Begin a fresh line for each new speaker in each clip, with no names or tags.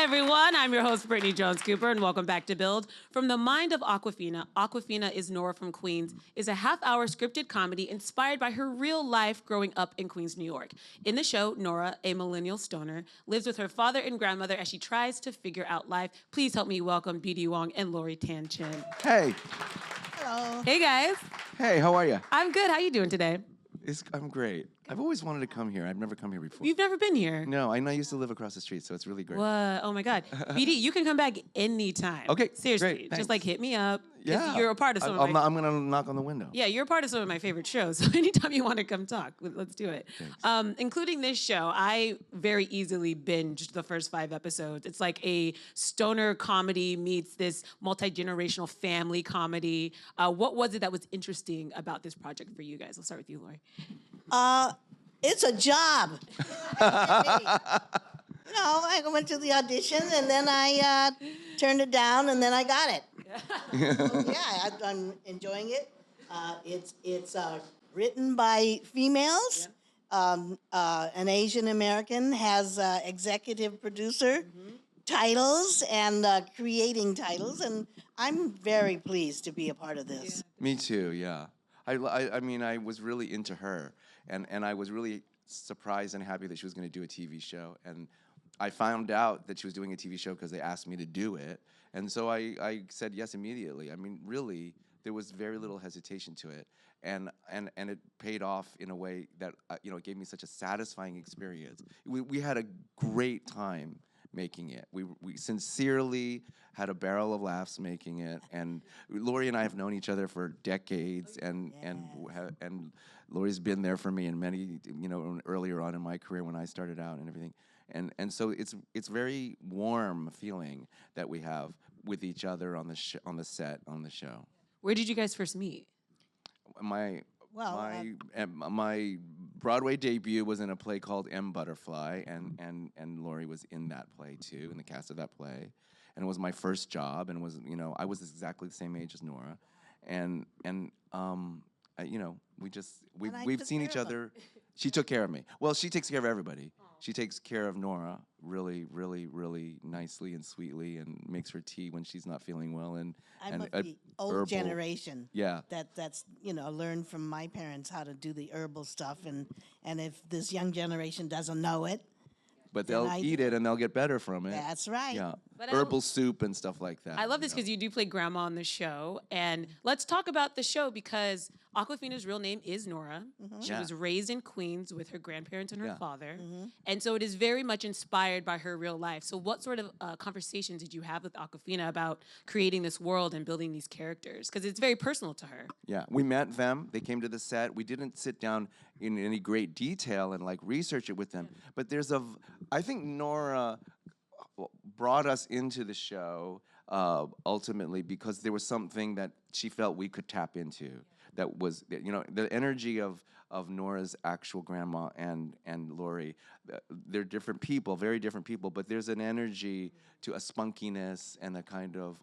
Hi, everyone. I'm your host, Brittany Jones-Cooper, and welcome back to Build. From the mind of Awkwafina, Awkwafina is Nora from Queens, is a half-hour scripted comedy inspired by her real life growing up in Queens, New York. In the show, Nora, a millennial stoner, lives with her father and grandmother as she tries to figure out life. Please help me welcome B.D. Wong and Lori Tan Chinn.
Hey.
Hello.
Hey, guys.
Hey, how are you?
I'm good. How you doing today?
I'm great. I've always wanted to come here. I've never come here before.
You've never been here?
No, I used to live across the street, so it's really great.
What? Oh my God. BD, you can come back anytime.
Okay,
seriously.
great,
Just
thanks.
like hit me up. 'Cause
Yeah.
You're a part of some of my...
I'm going to knock on the window.
Yeah, you're a part of some of my favorite shows. So anytime you want to come talk, let's do it. Including this show, I very easily binged the first 5 episodes. It's like a stoner comedy meets this multi-generational family comedy. What was it that was interesting about this project for you guys? I'll start with you, Lori.
It's a job. You know, I went to the audition and then I turned it down and then I got it. So, yeah, I'm enjoying it. It's written by females. An Asian American has executive producer titles and creating titles, and I'm very pleased to be a part of this.
Me too, yeah. I mean, I was really into her, and I was really surprised and happy that she was going to do a TV show. And I found out that she was doing a TV show because they asked me to do it. And so I said yes immediately. I mean, really, there was very little hesitation to it. And it paid off in a way that, it gave me such a satisfying experience. We had a great time making it. We sincerely had a barrel of laughs making it. And Lori and I have known each other for decades, and Lori's been there for me in many, earlier on in my career when I started out and everything. And so it's very warm feeling that we have with each other on the set on the show.
Where did you guys first meet?
My Broadway debut was in a play called M. Butterfly, and Lori was in that play too, in the cast of that play, and it was my first job, and I was exactly the same age as Nora, we've seen each other. She took care of me. Well, she takes care of everybody. She takes care of Nora really, really, really nicely and sweetly, and makes her tea when she's not feeling well.
I'm of the old generation.
Yeah.
That's learned from my parents how to do the herbal stuff, and if this young generation doesn't know it,
but they'll eat it and they'll get better from it.
That's right.
Yeah.
But
herbal soup and stuff like that.
I love this because you do play grandma on the show. And let's talk about the show because Awkwafina's real name is Nora. She was raised in Queens with her grandparents and her father. And so it is very much inspired by her real life. So what sort of conversations did you have with Awkwafina about creating this world and building these characters? Because it's very personal to her.
Yeah, we met them. They came to the set. We didn't sit down in any great detail and research it with them. But I think Nora brought us into the show ultimately because there was something that she felt we could tap into. That was, the energy of Nora's actual grandma and Lori. They're different people, very different people, but there's an energy to a spunkiness and a kind of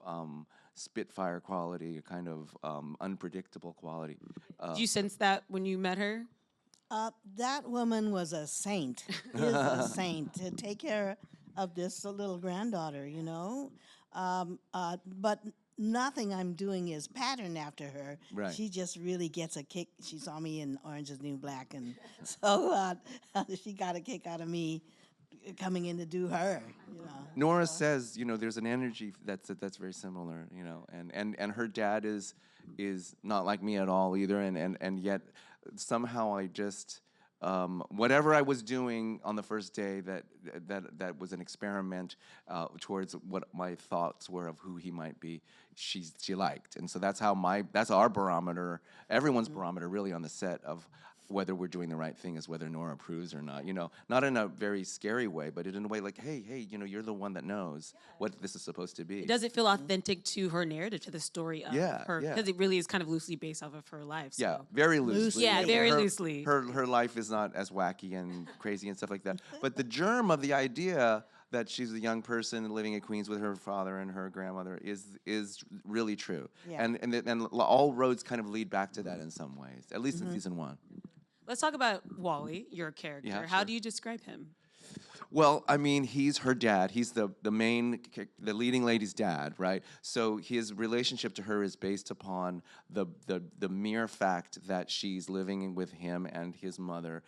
spitfire quality, a kind of unpredictable quality.
Did you sense that when you met her?
That woman was a saint. Is a saint to take care of this little granddaughter, but nothing I'm doing is patterned after her.
Right.
She just really gets a kick. She saw me in Orange is the New Black, and so she got a kick out of me coming in to do her.
Nora says, there's an energy that's very similar, and her dad is not like me at all either, and yet somehow I just whatever I was doing on the first day that was an experiment towards what my thoughts were of who he might be, she liked. And so that's our barometer, everyone's barometer really on the set of whether we're doing the right thing is whether Nora approves or not. Not in a very scary way, but in a way like, hey, you're the one that knows what this is supposed to be.
Does it feel authentic to her narrative, to the story of her?
Yeah.
Because it really is kind of loosely based off of her life. So.
Yeah, very loosely.
Yeah, very loosely.
Her life is not as wacky and crazy and stuff like that. But the germ of the idea that she's a young person living in Queens with her father and her grandmother is really true.
Yeah.
And all roads kind of lead back to that in some ways, at least in season 1.
Let's talk about Wally, your character.
Yeah,
How
sure.
do you describe him?
Well, I mean, he's her dad. He's the leading lady's dad, right? So his relationship to her is based upon the mere fact that she's living with him and his mother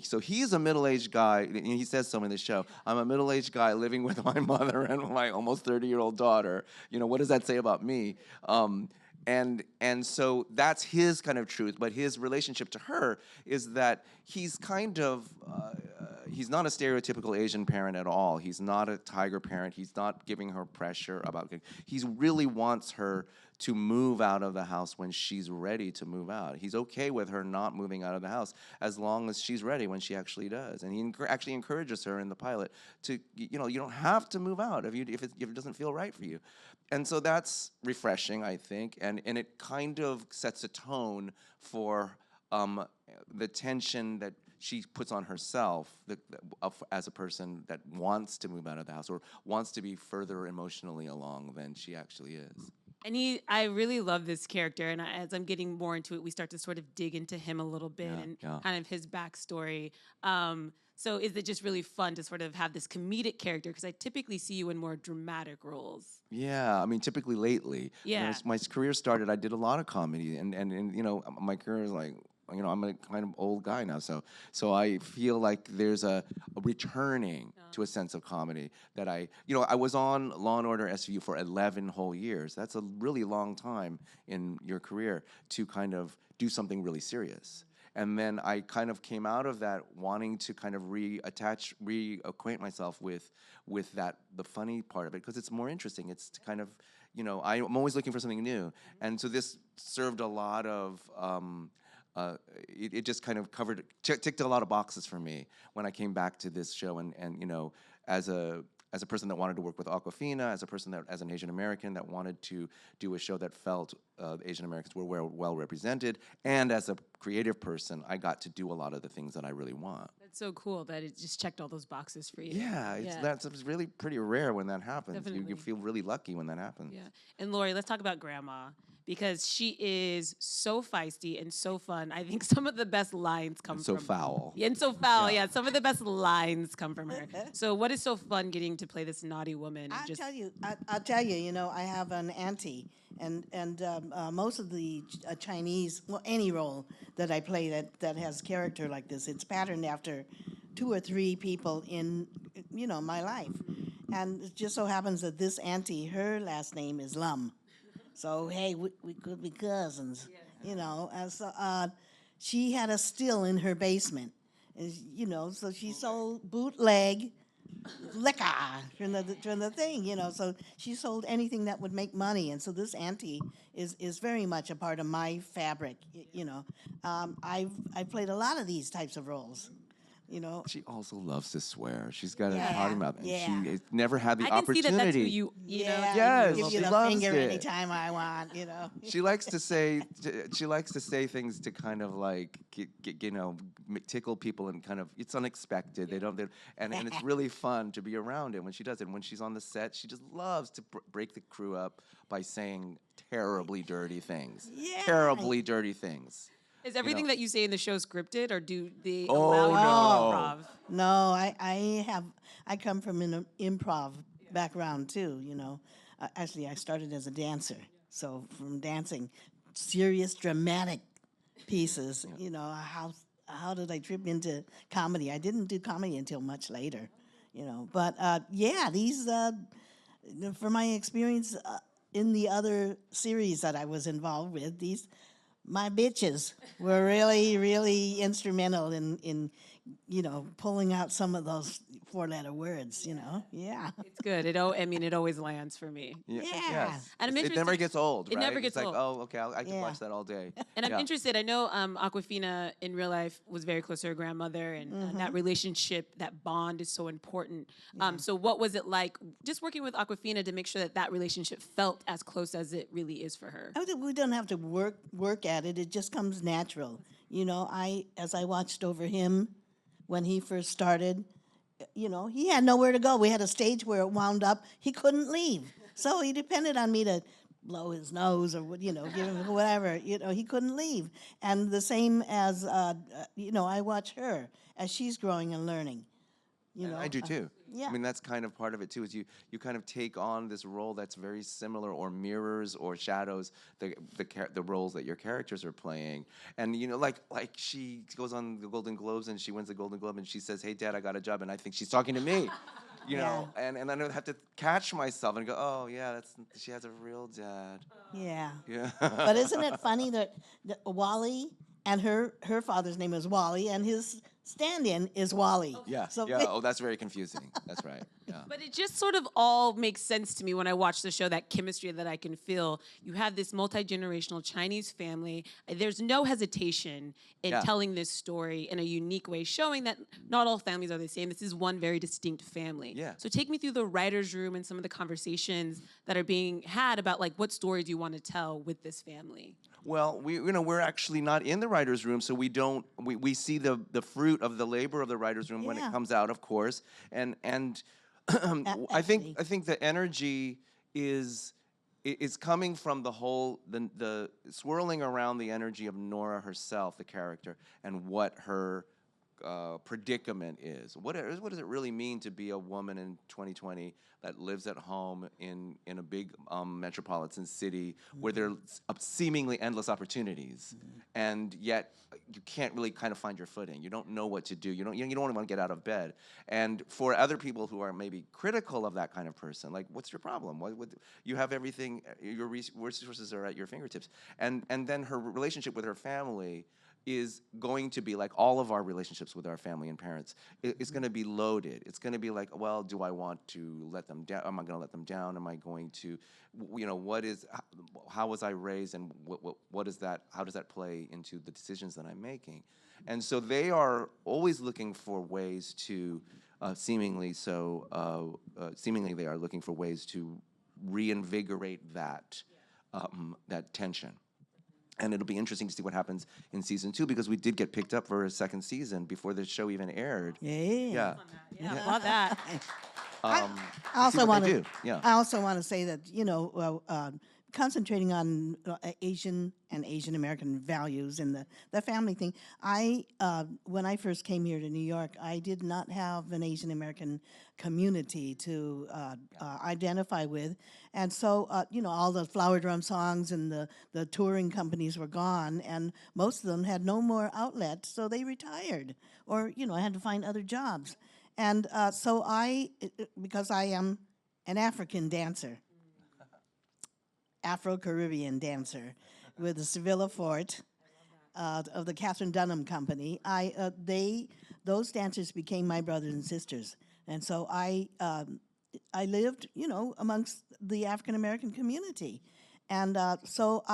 so he's a middle-aged guy, and he says so in the show. I'm a middle-aged guy living with my mother and my almost 30-year-old daughter. What does that say about me? And so that's his kind of truth, but his relationship to her is that he's kind of he's not a stereotypical Asian parent at all. He's not a tiger parent. He's not giving her pressure about. He really wants her to move out of the house when she's ready to move out. He's okay with her not moving out of the house as long as she's ready when she actually does. And he actually encourages her in the pilot to, you don't have to move out if it doesn't feel right for you. And so that's refreshing, I think, and it kind of sets a tone for the tension that she puts on herself as a person that wants to move out of the house or wants to be further emotionally along than she actually is.
And I really love this character, and as I'm getting more into it, we start to sort of dig into him a little bit kind of his backstory. So is it just really fun to sort of have this comedic character? Because I typically see you in more dramatic roles.
Yeah, I mean, typically lately.
Yeah.
When my career started, I did a lot of comedy, and my career is like, I'm a kind of old guy now, so I feel like there's a returning to a sense of comedy that I was on Law and Order SVU for 11 whole years. That's a really long time in your career to kind of do something really serious. And then I kind of came out of that wanting to kind of reacquaint myself with the funny part of it, because it's more interesting. It's to kind of, I'm always looking for something new. And so this served a lot of, it just kind of ticked a lot of boxes for me when I came back to this show. And as a person that wanted to work with Awkwafina, as an Asian American that wanted to do a show that felt Asian Americans were well represented, and as a creative person, I got to do a lot of the things that I really want.
That's so cool that it just checked all those boxes for you.
Yeah, it's really pretty rare when that happens.
Definitely.
You feel really lucky when that happens.
Yeah. And Lori, let's talk about Grandma, because she is so feisty and so fun. I think some of the best lines come from
so foul.
Yeah, and so foul, yeah. Some of the best lines come from her. So what is so fun getting to play this naughty woman?
I'll tell you, I have an auntie, and most of the Chinese, any role that I play that has character like this, it's patterned after 2 or 3 people in, my life. And it just so happens that this auntie, her last name is Lum. So, hey, we could be cousins, And so she had a still in her basement, and, so she sold bootleg liquor from the thing, So she sold anything that would make money, and so this auntie is very much a part of my fabric, I've played a lot of these types of roles.
She also loves to swear. She's got a potty mouth, and
Yeah.
she never had the
I can
opportunity.
see that that's who you know.
Yes,
give
she
you the
loves
finger
it.
anytime I want,
She likes to say things to kind of like tickle people, and kind of it's unexpected. And it's really fun to be around it when she does it. When she's on the set, she just loves to break the crew up by saying terribly dirty things.
Yeah.
Terribly dirty things.
Is everything that you say in the show scripted, or do they
Oh,
allow you
no.
to improv?
No, I come from an improv background too, Actually, I started as a dancer, so from dancing, serious dramatic pieces, how did I trip into comedy? I didn't do comedy until much later, But these, from my experience in the other series that I was involved with, my bitches were really, really instrumental in pulling out some of those 4-letter words, Yeah.
It's good. It always lands for me.
Yeah.
Yes.
And I'm
It never
interested-
gets old,
It
right?
never gets
it's
old.
like, oh, okay, I can
Yeah.
watch that all day.
And I'm
Yeah.
interested. I know Awkwafina in real life was very close to her grandmother, and that relationship, that bond is so important. So what was it like just working with Awkwafina to make sure that relationship felt as close as it really is for her?
We don't have to work at it. It just comes natural. As I watched over him when he first started, he had nowhere to go. We had a stage where it wound up. He couldn't leave. So he depended on me to blow his nose or, give him whatever. He couldn't leave. And the same as, I watch her as she's growing and learning. You know,
I do too.
yeah.
I mean, that's kind of part of it too. Is you kind of take on this role that's very similar, or mirrors or shadows the roles that your characters are playing. And you know, like she goes on the Golden Globes and she wins the Golden Globe and she says, "Hey, Dad, I got a job," and I think she's talking to me. You know, and then I have to catch myself and go, "Oh yeah, she has a real dad."
Yeah.
Yeah.
But isn't it funny that Wally and her father's name is Wally and his stand-in is Wally.
Yeah.
So
Yeah. Oh, that's very confusing. That's right. Yeah.
But it just sort of all makes sense to me when I watch the show, that chemistry that I can feel. You have this multi-generational Chinese family. There's no hesitation in telling this story in a unique way, showing that not all families are the same. This is one very distinct family.
Yeah.
So take me through the writer's room and some of the conversations that are being had about like what story do you want to tell with this family?
Well, we're actually not in the writers' room, so we see the fruit of the labor of the writers' room when it comes out, of course, and I think the energy is coming from the swirling around the energy of Nora herself, the character, and what her predicament is. What does it really mean to be a woman in 2020 that lives at home in a big metropolitan city where there are seemingly endless opportunities, and yet you can't really kind of find your footing. You don't know what to do. You don't want to get out of bed. And for other people who are maybe critical of that kind of person, like, what's your problem? You have everything. Your resources are at your fingertips. And then her relationship with her family is going to be like all of our relationships with our family and parents. It's going to be loaded. It's going to be like, well, do I want to let them down? Am I going to let them down? Am I going to, how was I raised, and what is that? How does that play into the decisions that I'm making? And so they are always looking for ways to, seemingly they are looking for ways to reinvigorate that tension. And it'll be interesting to see what happens in season 2, because we did get picked up for a second season before the show even aired.
Yeah.
Yeah, love that.
I also want to.
Yeah.
I also want to say that concentrating on Asian and Asian American values and the family thing. When I first came here to New York, I did not have an Asian American community to identify with, and so all the flower drum songs and the touring companies were gone, and most of them had no more outlet, so they retired, or I had to find other jobs, and so because I am an African dancer. Afro-Caribbean dancer with the Sevilla Fort of the Catherine Dunham Company. Those dancers became my brothers and sisters, and so I lived, amongst the African American community, and so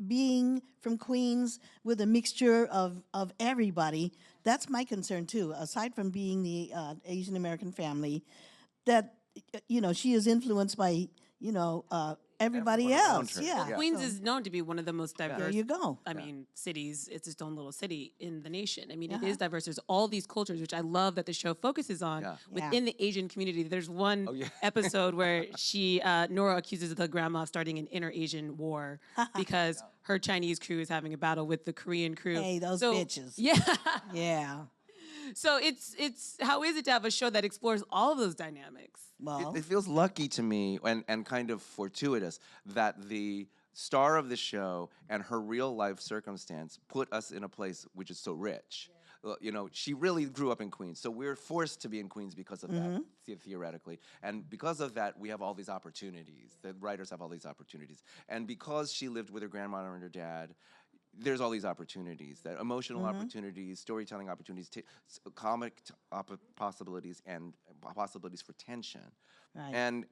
being from Queens with a mixture of everybody, that's my concern too. Aside from being the Asian American family, that she is influenced by everybody else. Yeah.
Queens is known to be one of the most diverse.
There you go.
I mean, cities. It's its own little city in the nation. I mean, it is diverse. There's all these cultures, which I love that the show focuses on within the Asian community. There's one episode where Nora accuses the grandma of starting an inter-Asian war because her Chinese crew is having a battle with the Korean crew.
Hey, those bitches.
Yeah.
Yeah.
So it's how is it to have a show that explores all of those dynamics?
Well,
it feels lucky to me and kind of fortuitous that the star of the show and her real life circumstance put us in a place which is so rich. She really grew up in Queens, so we're forced to be in Queens because of that, theoretically. And because of that, we have all these opportunities. The writers have all these opportunities. And because she lived with her grandmother and her dad, there's all these opportunities, that emotional opportunities, storytelling opportunities, comic possibilities, and possibilities for tension.
Right.
And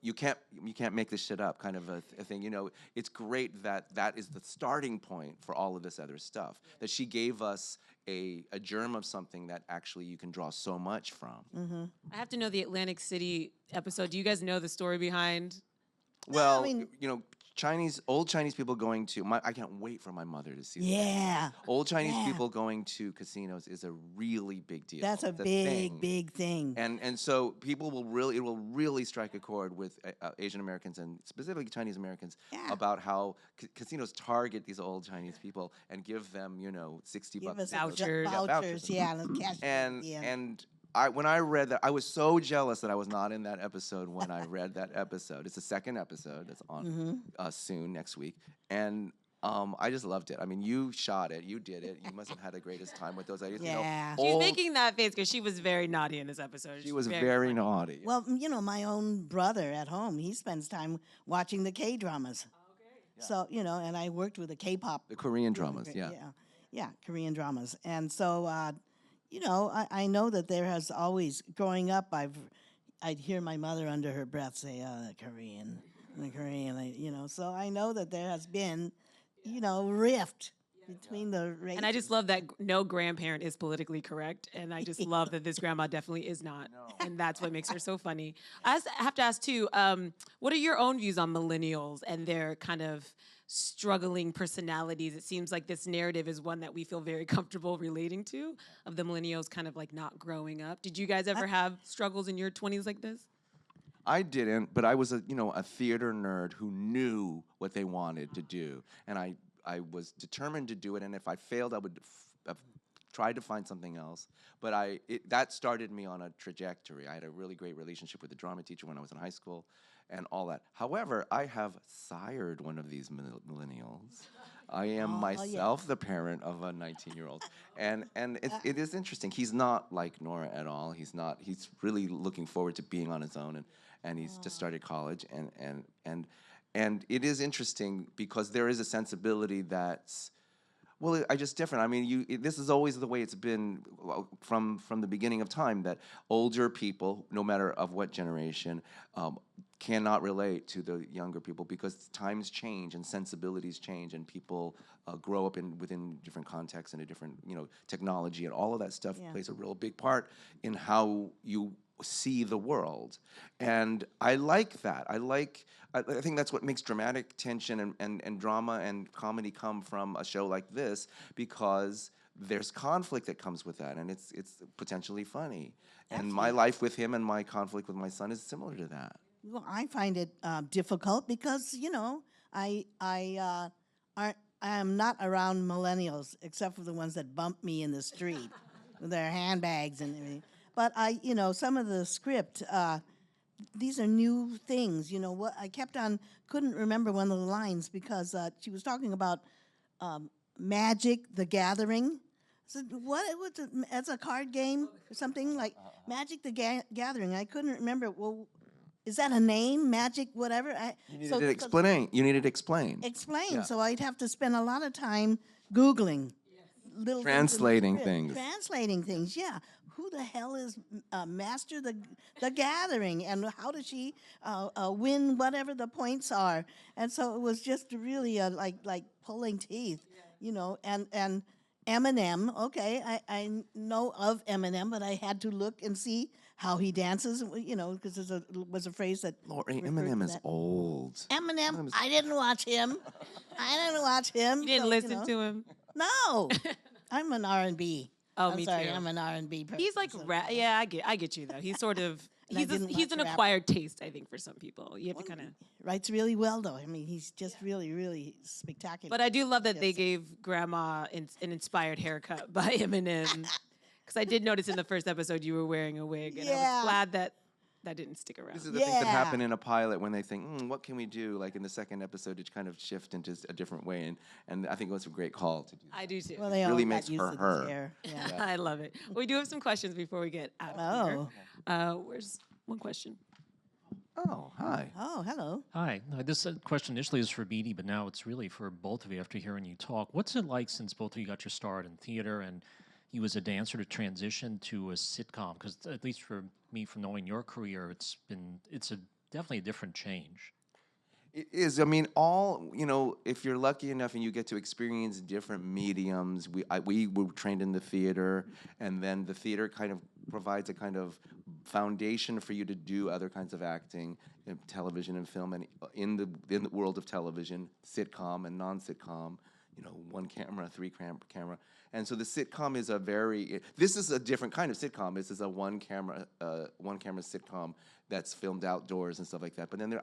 you can't make this shit up, kind of a thing. It's great that is the starting point for all of this other stuff. That she gave us a germ of something that actually you can draw so much from.
I have to know the Atlantic City episode. Do you guys know the story behind?
Well, old Chinese people going to, I can't wait for my mother to see that. Old Chinese people going to casinos is a really big deal.
That's a big thing.
And so it will really strike a chord with Asian Americans and specifically Chinese Americans about how casinos target these old Chinese people and give them, $60
vouchers.
Vouchers, cash.
And when I read that, I was so jealous that I was not in that episode when I read that episode. It's the second episode that's on soon next week, and I just loved it. I mean, you shot it, you did it. You must have had the greatest time with those ideas.
Yeah.
She's making that face because she was very naughty in this episode.
She was
She's
very
funny.
naughty.
Well, you know, my own brother at home, he spends time watching the K-dramas. So, you know, and I worked with the K-pop.
The Korean dramas, yeah.
Yeah, Korean dramas. And so, you know, I know that there has always, growing up, I'd hear my mother under her breath say, the Korean, you know. So I know that there has been, you know, rift between the races.
And I just love that no grandparent is politically correct. And I just love that this grandma definitely is not. And that's what makes her so funny. I have to ask, too, what are your own views on millennials and their kind of struggling personalities? It seems like this narrative is one that we feel very comfortable relating to, of the millennials kind of like not growing up. Did you guys ever have struggles in your 20s like this?
I didn't, but I was a theater nerd who knew what they wanted to do, and I was determined to do it. And if I failed, I would have tried to find something else. But that started me on a trajectory. I had a really great relationship with the drama teacher when I was in high school, and all that. However, I have sired one of these millennials. I am myself the parent of a 19-year-old, and it is interesting. He's not like Nora at all. He's not. He's really looking forward to being on his own, and he's just started college, and it is interesting because there is a sensibility that's, well, I just different. I mean, this is always the way it's been from the beginning of time, that older people, no matter of what generation, cannot relate to the younger people because times change and sensibilities change, and people grow up within different contexts and a different, technology, and all of that stuff plays a real big part in how you see the world. And I like that. I think that's what makes dramatic tension and drama and comedy come from a show like this, because there's conflict that comes with that, and it's potentially funny. And my life with him and my conflict with my son is similar to that.
Well, I find it difficult because, I am not around millennials except for the ones that bump me in the street with their handbags and everything. But some of the script, these are new things. What I couldn't remember one of the lines because she was talking about Magic: The Gathering. So what was it? As a card game or something like Magic: The Gathering. I couldn't remember. Well, is that a name? Magic, whatever.
You needed to explain. You needed to explain.
Explain.
Yeah.
So I'd have to spend a lot of time Googling. Little
Translating things.
Translating things, yeah. Who the hell is Master the Gathering, and how does she win whatever the points are? And so it was just really like pulling teeth, And Eminem, okay, I know of Eminem, but I had to look and see how he dances, because there was a phrase that.
Lori, Eminem is old.
Eminem, I didn't watch him.
You didn't listen to him?
No, I'm an R&B.
Oh,
I'm
me
sorry,
too.
I'm an R&B person.
He's like, I get you though. He's sort of,
And I didn't
he's
watch
an
rap.
acquired taste, I think, for some people. You have to kind of.
Writes really well, though. I mean, he's just really, really spectacular.
But I do love that they gave Grandma an inspired haircut by Eminem. Because I did notice in the first episode you were wearing a wig, and I was glad that didn't stick around.
This is the things that happen in a pilot when they think, what can we do? Like in the second episode, to kind of shift into a different way, and I think it was a great call to do that.
I do too.
Well, they
really
all got
makes
used
her
to
her.
this hair. Yeah.
I love it. We do have some questions before we get out of here. Where's one question?
Oh, hi.
Oh, hello.
Hi. This question initially is for Beatty, but now it's really for both of you after hearing you talk. What's it like since both of you got your start in theater and you as a dancer to transition to a sitcom? Because at least for me, from knowing your career, it's definitely a different change.
It is. I mean, if you're lucky enough and you get to experience different mediums, we were trained in the theater, and then the theater kind of provides a kind of foundation for you to do other kinds of acting in television and film, and in the world of television, sitcom and non-sitcom, one camera, three camera. And so the sitcom is this is a different kind of sitcom. This is a one camera sitcom that's filmed outdoors and stuff like that. But then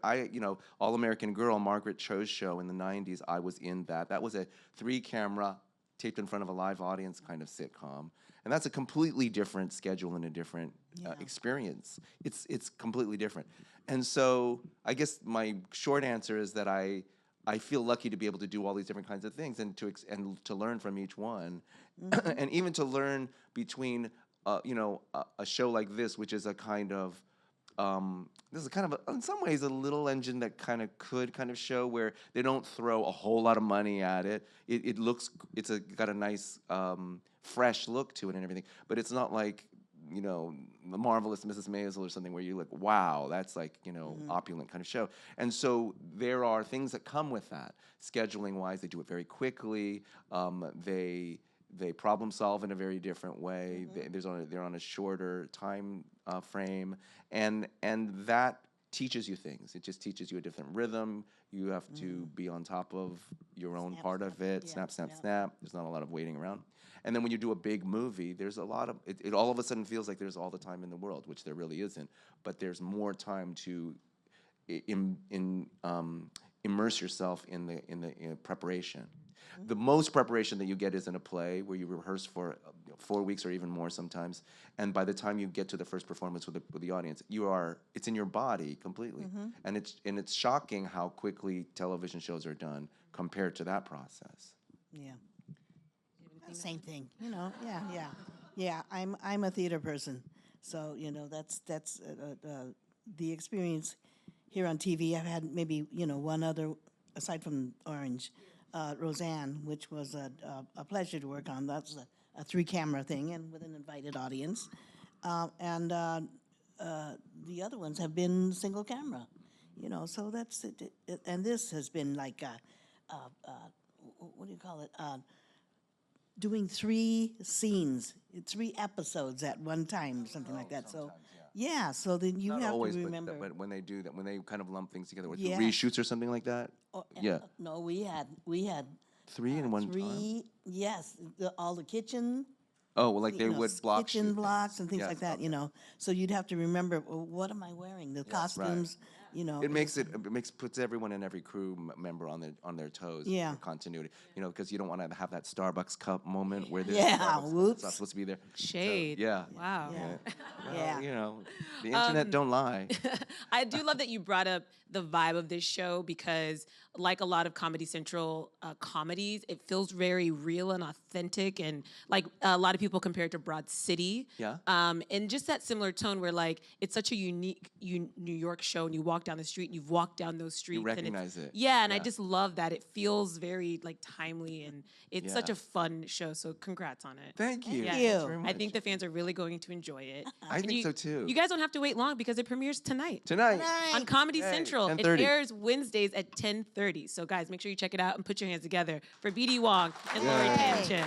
All American Girl, Margaret Cho's show in the 90s, I was in that. That was a 3-camera, taped in front of a live audience kind of sitcom. and that's a completely different schedule and a different
Yeah.
experience. It's completely different. And so I guess my short answer is that I feel lucky to be able to do all these different kinds of things and to learn from each one, and even to learn between a show like this, which is a kind of this is kind of in some ways a little engine that could show where they don't throw a whole lot of money at it. It's got a nice fresh look to it and everything, but it's not like the Marvelous Mrs. Maisel or something where you're like, wow, that's like opulent kind of show. And so there are things that come with that. Scheduling wise, they do it very quickly. They problem solve in a very different way. They're on a shorter time frame, and that teaches you things. It just teaches you a different rhythm. You have to be on top of your own part of it.
Yeah.
Snap, snap, snap. There's not a lot of waiting around. And then when you do a big movie, there's a lot of it all of a sudden feels like there's all the time in the world, which there really isn't. But there's more time to immerse yourself in the preparation. The most preparation that you get is in a play where you rehearse for 4 weeks or even more sometimes, and by the time you get to the first performance with the audience, it's in your body completely, and it's shocking how quickly television shows are done compared to that process.
Yeah. Same thing, yeah. I'm a theater person, so that's the experience here on TV. I've had maybe one other aside from Orange, Roseanne, which was a pleasure to work on. That's a 3-camera thing and with an invited audience, and the other ones have been single camera, So that's it. And this has been like what do you call it? Doing 3 scenes, 3 episodes at one time, something like that. So, yeah. So then you
Not
have
always,
to remember.
but when they do that, when they kind of lump things together with
Yeah.
reshoots or something like that. Yeah.
No, we had
3 in one time.
3. Yes, all the kitchen.
Oh, well, like they would block
kitchen
shoot
blocks and things
Yes,
like that.
okay.
So you'd have to remember, well, what am I wearing? The costumes.
Puts everyone in every crew member on their toes.
Yeah.
For continuity, because you don't want to have that Starbucks cup moment where there's
Yeah,
Starbucks
whoops.
that's not supposed to be there.
Shade.
So, yeah.
Wow.
Yeah.
Well,
Yeah.
the internet don't lie.
I do love that you brought up the vibe of this show because, like a lot of Comedy Central comedies, it feels very real and authentic, and like a lot of people compare it to Broad City.
Yeah.
And just that similar tone where like it's such a unique New York show, and you walk down the street and you've walked down those streets.
You recognize it.
Yeah, and I
Yeah.
just love that. It feels very like timely, and it's such
Yeah.
a fun show. So congrats on it.
Thank you.
Yeah.
Thank you.
Thanks very
I
much.
think the fans are really going to enjoy it.
I
And
think so too.
You guys don't have to wait long because it premieres tonight.
Tonight.
On Comedy
Yay,
Central. It
10:30.
airs Wednesdays at 10:30. So guys, make sure you check it out and put your hands together for BD Wong and Lori
Yay.
Tan Chinn.